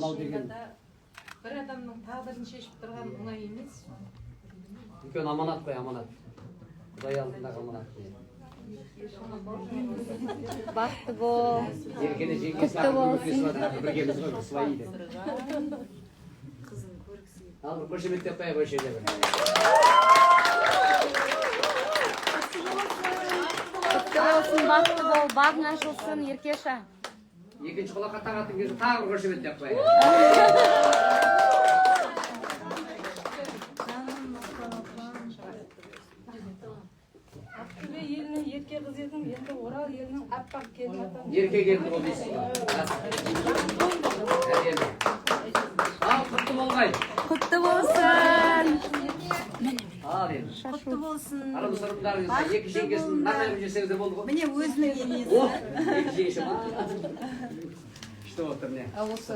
алу деген бір адамның тағдырын шешіп тұрған оңай емес. үлкен аманат қой, аманат. Құдай алдындағы аманат. Бақытты бол. Еркені жеңгесі ағып біргеміз ғой, свои деп. Ал бір қошеметтеп қояйық осы жерде бір. Құтты болсын, бақытты бол, бағың ашылсын, Еркеша. Екінші құлаққа тағатын кезде тағы бір қошеметтеп қояйық. Ақтөбе елінің ерке қыз едім, енді Орал елінің аппақ келін атам. Ерке келді ол дейсің ба? Әдемі. Ал, құтты болғай. Құтты болсын. Ал енді. Құтты болсын. Арым-сырымдарыңызға екі жеңгесін нағайып жесеңіз де болды ғой. Міне өзінің енесі. О, екі жеңгесі ма? Күшті отыр не? Осы